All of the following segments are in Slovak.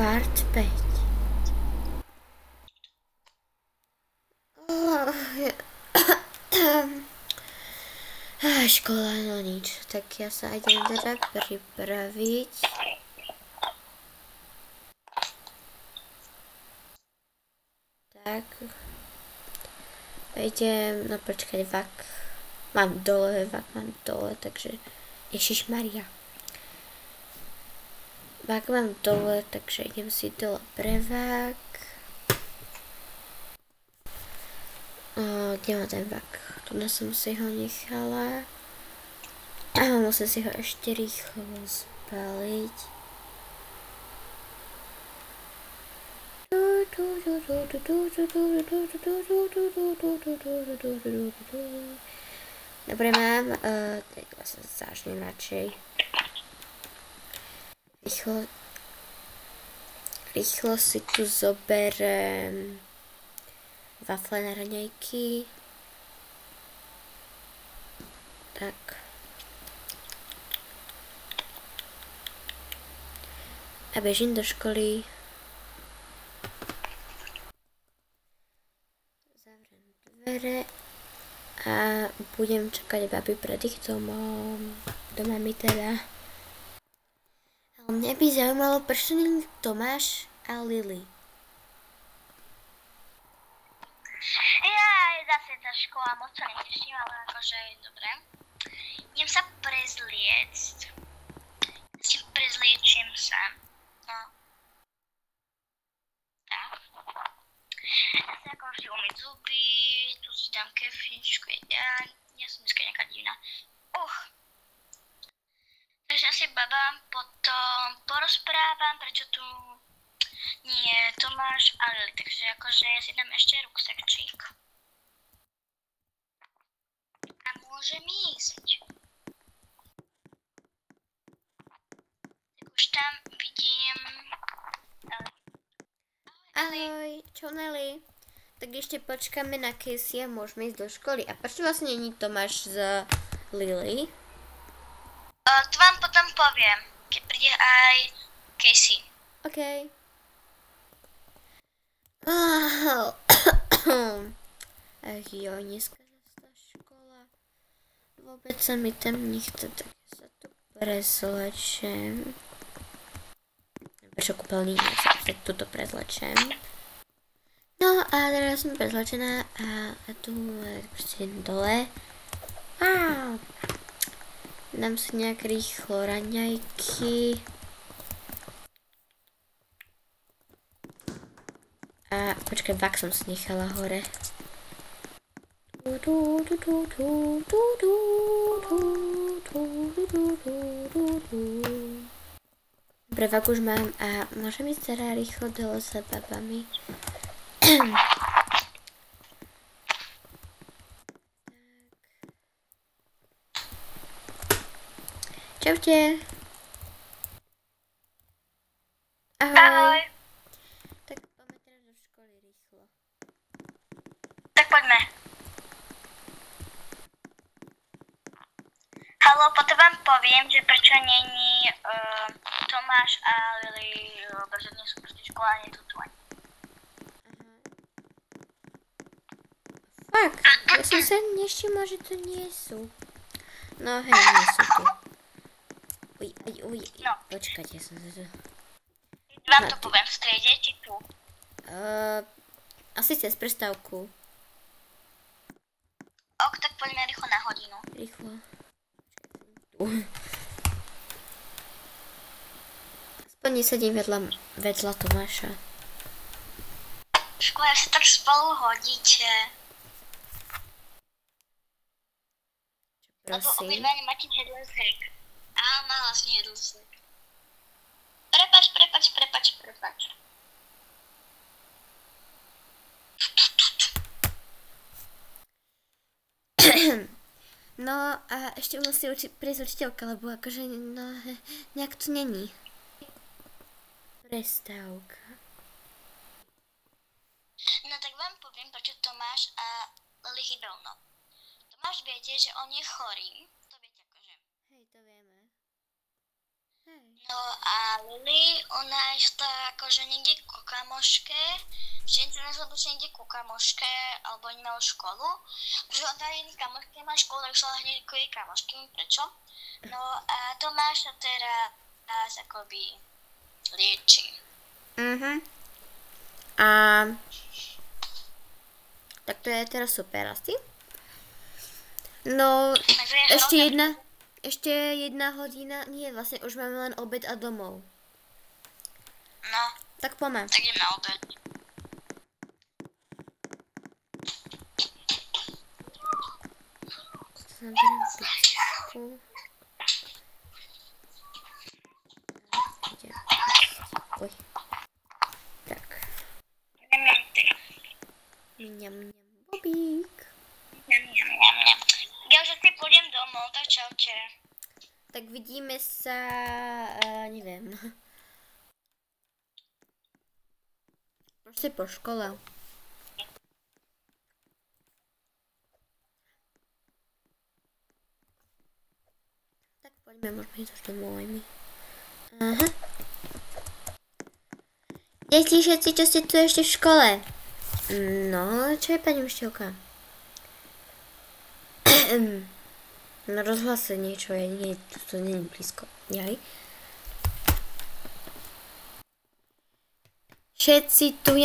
Part 5. Škola, no nič. Tak ja sa idem teda pripraviť. Tak. Idem, no počkať, vak. Mám dole, takže Ježišmaria. Vak mám dole, takže idem si dole pre vak. Kde mám ten vak? Tu som si ho nechala. Musím si ho ešte rýchlo zbaliť. Dobre, mám, tak vlastne začnem radšej. Rýchlo si tu zoberiem wafle na raňajky. Tak. A bežím do školy. Zavriem dvere a budem čakať babi pred ich domom. Doma mi teda. Ale mňa by zaujímalo, prečo nie Tomáš a Lily. Zase tá škola moc sa neteším, ale akože je dobré. Idem sa prezliecť. Prezliečím sa. No. Tak. Ja si ako vždy umyť zuby, tu si dám kefíčku, ja som dneska nejaká divná. Takže asi baba potom porozprávam, prečo tu nie je Tomáš a Lily, takže akože ja si dám ešte ruksačík. A môžem ísť. Tak už tam vidím... Ahoj, čo Nelly? Tak ešte počkáme na Casey a môžeme ísť do školy. A prečo vlastne nie je Tomáš z Lily? To vám potom poviem, keď príde aj Casey. OK. Ach jo, dneska tá škola. Vôbec sa mi tam nechce, tak ja sa tu prezlečem. Prečo kúpeľný sa tuto prezlečem. No a teraz som prezlečená a tu proste dole. Dám si nejak rýchlo raňajky. A počkaj, vak som si nechala hore. Dobre, vak už mám a môžem ísť teda rýchlo dole za babami. Čaute. Ahoj. Tak poďme teraz do školy rýchlo. Tak poďme. Haló, potom vám poviem, že prečo není Tomáš a Lily, lebo že nie sú proste škola, nie tu tvoň. Fakt, ja som sa nevšimla, že to nie sú. No hej, nie sú tu. Uj, No. Počkajte, som sa tu. Vám to poviem v striede, či tu? Asi cez prestávku. Tak poďme rýchlo na hodinu. Rýchlo. Aspoň nesedím vedľa Tomáša. Škola, sa tak spolu hodíte. Lebo Prosím. obidva nemáte jedlesek. Á, má vlastne jedlesek. Prepač. No a ešte musí prísť učiteľka, lebo akože no, nejak to není. Prestávka. No tak vám poviem, prečo Tomáš a Lily chybel, no. Tomáš viete, že on je chorý, to viete akože. Hej, to vieme. Hej. No No a Lily, ona išla akože niekde ku kamoške, že nesla buď niekde ku kamoške, alebo nemala školu, pretože ona jedný kamoške nemá školu, tak išla hneď ku jej kamoške, prečo? No a Tomáš sa teraz akoby lieči. A tak to je teraz super asi. No, ešte jedna hodina, nie, vlastne už máme len obed a domov. No, tak poďme. Tak idem na obed. Naberiem pizku. Oj. Tak. Mňam, bobík. Ja už asi pôjdem domov, tak čaute. Tak vidíme sa, neviem. Proste po škole. Tak poďme, môžeme ísť už domov aj my. Aha. Deti všetci, čo ste tu ešte v škole? No, čo je pani učiteľka? Na rozhlase niečo je, nie, to nie je blízko. Jaj. Všetci tu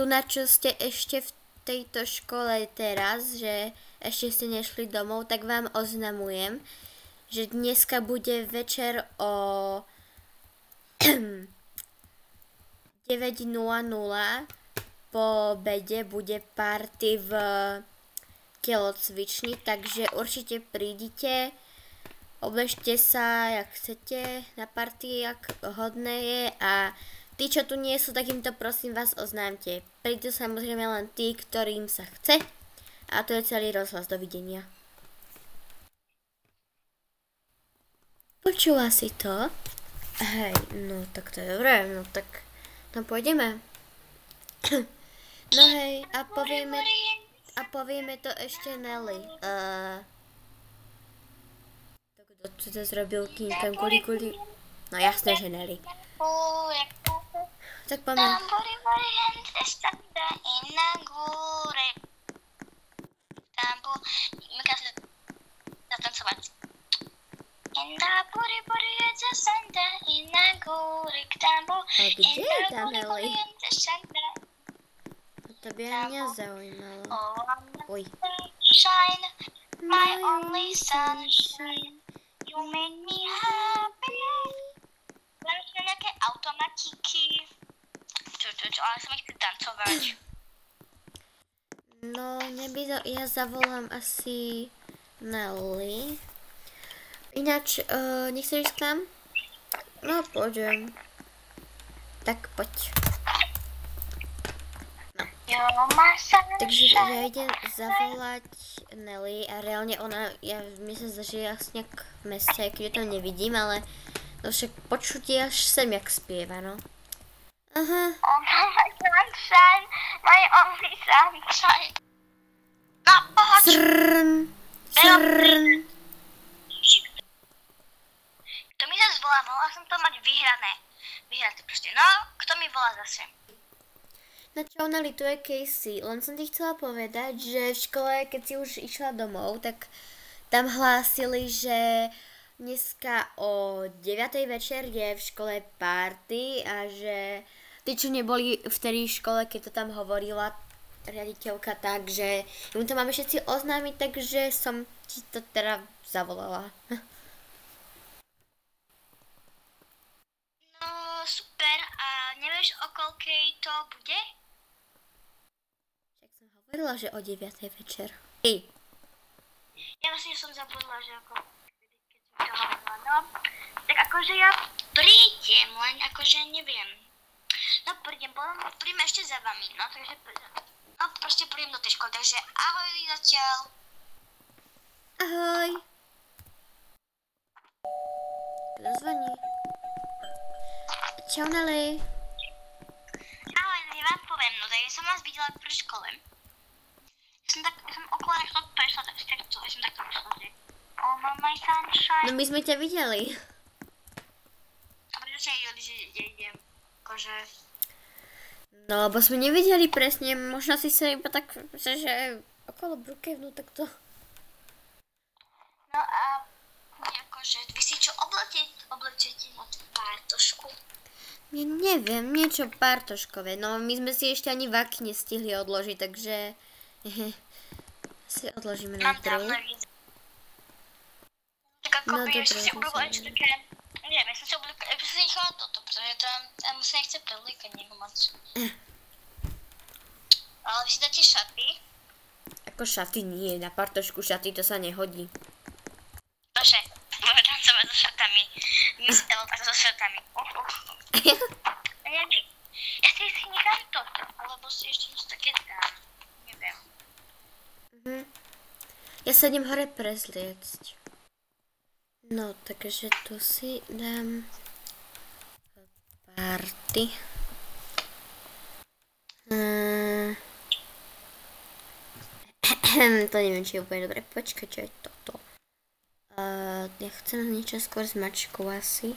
na čo ste ešte v tejto škole teraz, že ešte ste nešli domov, tak vám oznamujem, že dneska bude večer o 9:00 po obede bude party v telocvični, takže určite prídite, obležte sa, jak chcete na party, jak hodné je a tí, čo tu nie sú, tak im to prosím vás oznámte. Prídu samozrejme len tí, ktorým sa chce a to je celý rozhlas. Dovidenia. Počula si to? Hej, no tak to je dobré, no tak no pôjdeme. No hej, a povieme to ešte Nelly. Tak kto to zrobil, kým tam guli. No jasné, že Nelly. Tak poďme. A kde je tá Nelly? To by mňa zaujímalo. Oj. My only sunshine, you make me happy. Mám tu nejaké automatiky. Ale som ich tancovať. No, ja zavolám asi Nelly. Ináč, nechceš ísť k nám? No, pôjdem. Tak poď. Takže ja idem zavolať Nelly a reálne mi sa zdá, že je asi nejak v meste, keď ju tam nevidím, ale no však počuť je až sem, jak spieva, no. Aha. Oh my sunshine, my only sunshine. No poď. Crrrn. Kto mi zase volá, mohla som to mať vyhrané proste, no, kto mi volá zase? No čo, Nelly, tu je Casey, len som ti chcela povedať, že v škole, keď si už išla domov, tak tam hlásili, že dneska o 9:00 večer je v škole party a že tí, čo neboli vtedy v škole, keď to tam hovorila riaditeľka, takže im to máme všetci oznámiť, takže som ti to teda zavolala. No super, a nevieš o koľkej to bude? Však som hovorila, že o 9:00 večer. Hej. Ja vlastne som zabudla, že ako keď som to hovorila, no. Tak akože ja prídem, len akože neviem. No prídem ešte za vami, no takže no proste prídem do tej školy, takže ahoj zatiaľ. Ahoj. Kto zvoní? Čau, Nelly. Ahoj, ja vám poviem, no takže som vás videla pri škole. Som okolo nechto prešla, tak som takto prešla, že oh my sunshine. No my sme ťa videli. presne videli, že idem, akože... No, lebo sme nevideli presne, možno si sa iba tak, že okolo brukevnú takto. No a akože, vy si čo oblečete na tú pártošku? Ja neviem, niečo pártoškové, no my sme si ešte ani vaky nestihli odložiť, takže si odložíme Mám najprv. dávno víc. Tak ako No by dobre, som si to ubrala sa niečo také, neviem, ja som si nechala toto, pretože tam sa nechce prevlíkať nejako moc. Ale vy si dáte šaty. Ako šaty nie, na pártošku šaty to sa nehodí. Bože, budeme tancovať so šatami. Miss Elka so šatami. Ja si nechám toto, alebo si ešte niečo také dám. Neviem. Ja sa idem hore prezliecť. No, takže tu si dám party. To neviem, či je úplne dobre. Počkaj, čo je toto? Ja chcem niečo skôr s mačkou asi.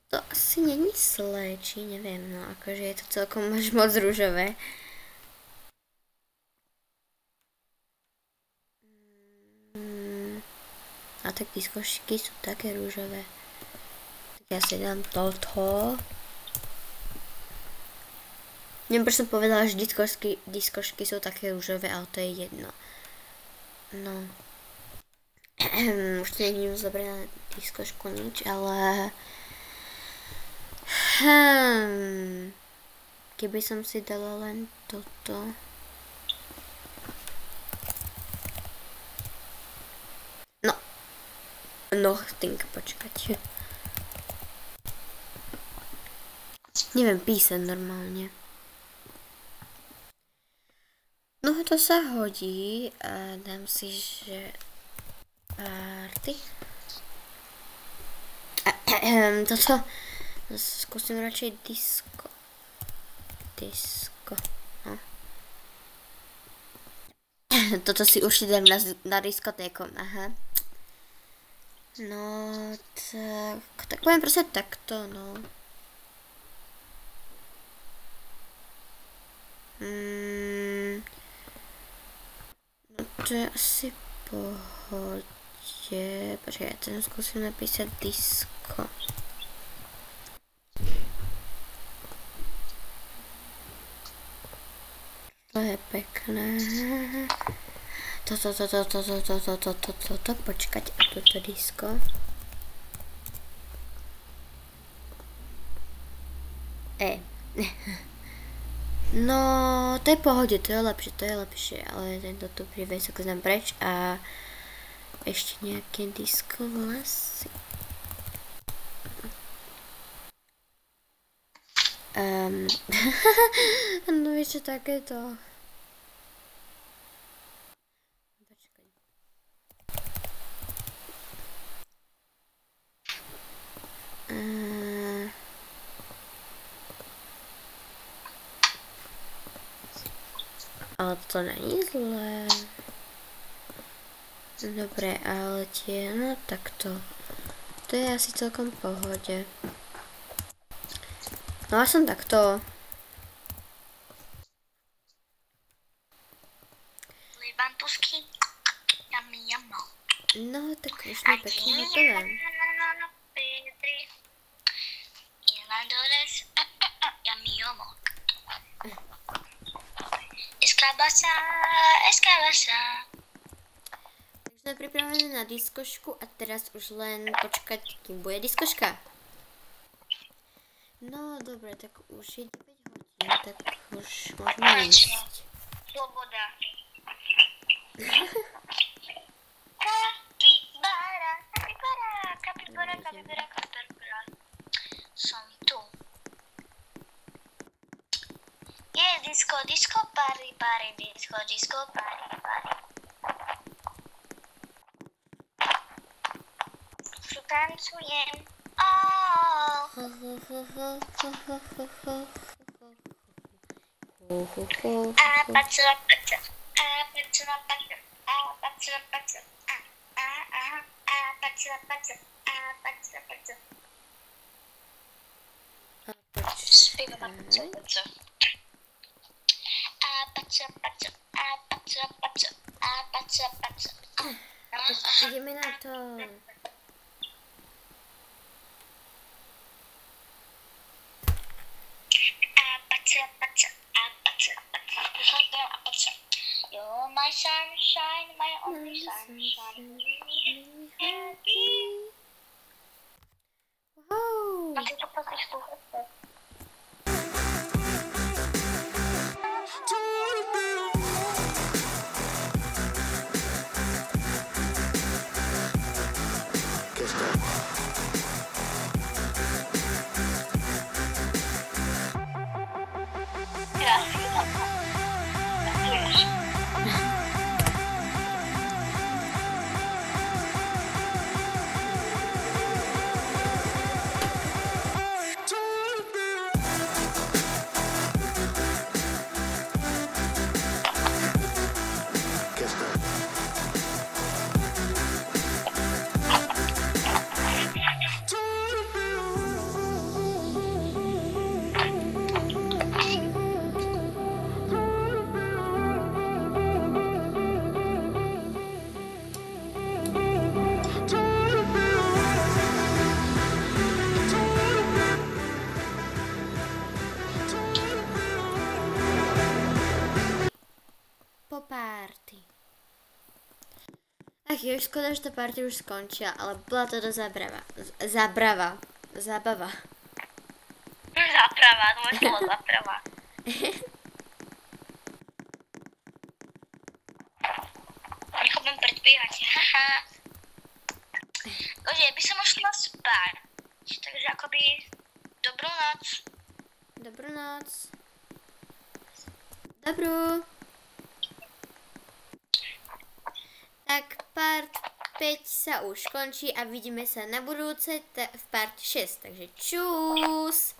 Toto asi není slečí, neviem, no akože je to celkom až moc rúžové. A tak diskošky sú také rúžové. Tak ja si dám toto. Neviem, prečo som povedala, že diskošky sú také rúžové, ale to je jedno. No. Už to neviem zobrať na diskošku nič, ale... Keby som si dala len toto... Nothing, počkať. Neviem písať normálne. No to sa hodí a dám si, že party. Toto skúsim radšej disco. No. Toto si určite dám na diskotéku, aha. No, tak poviem proste takto, no. No to je asi pohode. Počkaj, ja tam skúsim napísať disco. To je pekné. Toto, počkať, a toto disko. No, to je pohode, to je lepšie, ale tento tu prívesok znam preč a ešte nejaké disko asi. No ešte takéto. Ale to není zlé. Dobre, ale tie, no takto. To je asi celkom v pohode. No a som takto. Libantusky. Yummy. No, tak už mi pekne hotové. Escabasa. Takže sme pripravené na diskošku a teraz už len počkať, kým bude diskoška. No, dobre, tak už je 9 hodín, tak už môžeme ísť. Sloboda. Kapibara. Som tu. Je disco, party, disco, party. Tancujem. Zpívám ABCDC. ABCDC. Tak ideme na to. You're my sunshine, my only sunshine. Make me happy. Wow. Máte to pak sluchajte. Party. Ach jo, škoda, že tá party už skončila, ale bola to dosť zábava. Zábava. Zaprava, to moje slovo zaprava. Nech budem predbiehať, haha. Takže ja by som šla spať. Takže akoby dobrú noc. Dobrú noc. Dobrú. Tak part 5 sa už končí a vidíme sa na budúce v part 6. Takže čus!